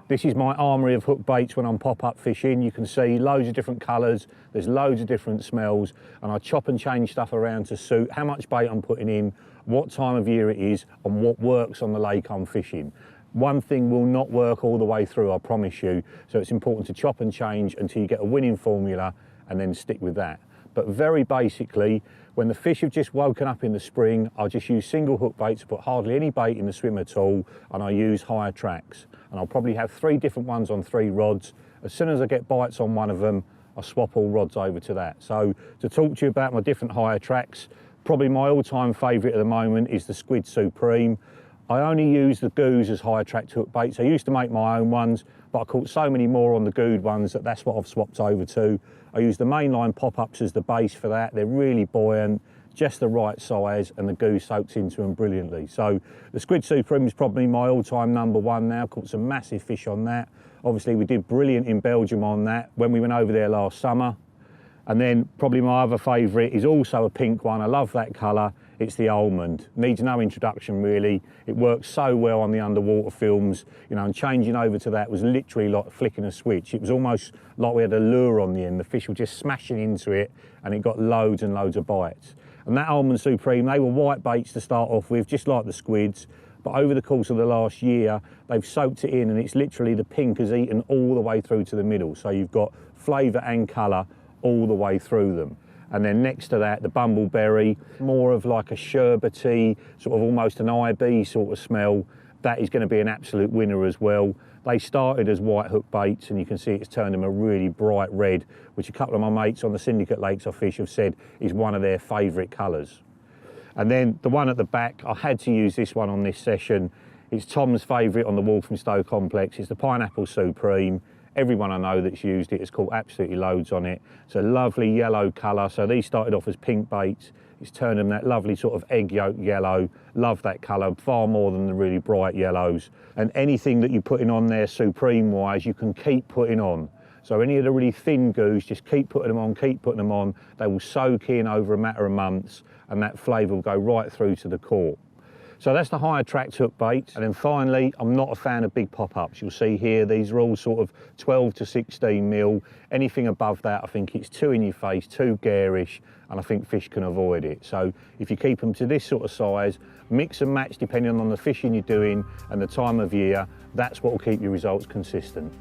This is my armoury of hook baits when I'm pop-up fishing. You can see loads of different colours, there's loads of different smells, and I chop and change stuff around to suit how much bait I'm putting in, what time of year it is, and what works on the lake I'm fishing. One thing will not work all the way through, I promise you, so it's important to chop and change until you get a winning formula and then stick with that. But very basically, when the fish have just woken up in the spring, I'll just use single hook baits, put hardly any bait in the swim at all, and I use higher tracks. And I'll probably have 3 different ones on 3 rods. As soon as I get bites on one of them, I swap all rods over to that. So to talk to you about my different higher tracks, probably my all-time favourite at the moment is the Squid Supreme. I only use the Goos as higher track hook baits. I used to make my own ones, but I caught so many more on the Good ones that that's what I've swapped over to. I use the mainline pop-ups as the base for that. They're really buoyant, just the right size, and the Goose soaks into them brilliantly. So the Squid Supreme is probably my all-time #1 now. Caught some massive fish on that. Obviously we did brilliant in Belgium on that when we went over there last summer. And then probably my other favourite is also a pink one. I love that colour. It's the almond. Needs no introduction really. It works so well on the underwater films, you know, and changing over to that was literally like flicking a switch. It was almost like we had a lure on the end. The fish were just smashing into it and it got loads and loads of bites. And that Almond Supreme, they were white baits to start off with, just like the squids. But over the course of the last year, they've soaked it in and it's literally the pink has eaten all the way through to the middle. So you've got flavour and colour all the way through them. And then next to that, the bumbleberry, more of like a sherbety, sort of almost an IB sort of smell. That is going to be an absolute winner as well. They started as white hook baits and you can see it's turned them a really bright red, which a couple of my mates on the syndicate lakes I fish have said is one of their favourite colours. And then the one at the back, I had to use this one on this session. It's Tom's favourite on the Walthamstow complex. It's the Pineapple Supreme. Everyone I know that's used it has caught absolutely loads on it. It's a lovely yellow colour. So these started off as pink baits. It's turned them that lovely sort of egg yolk yellow. Love that colour, far more than the really bright yellows. And anything that you're putting on there Supreme wise, you can keep putting on. So any of the really thin goos, just keep putting them on, keep putting them on. They will soak in over a matter of months and that flavour will go right through to the core. So that's the higher tracked hook bait. And then finally, I'm not a fan of big pop-ups. You'll see here, these are all sort of 12 to 16 mil. Anything above that, I think it's too in your face, too garish, and I think fish can avoid it. So if you keep them to this sort of size, mix and match depending on the fishing you're doing and the time of year, that's what will keep your results consistent.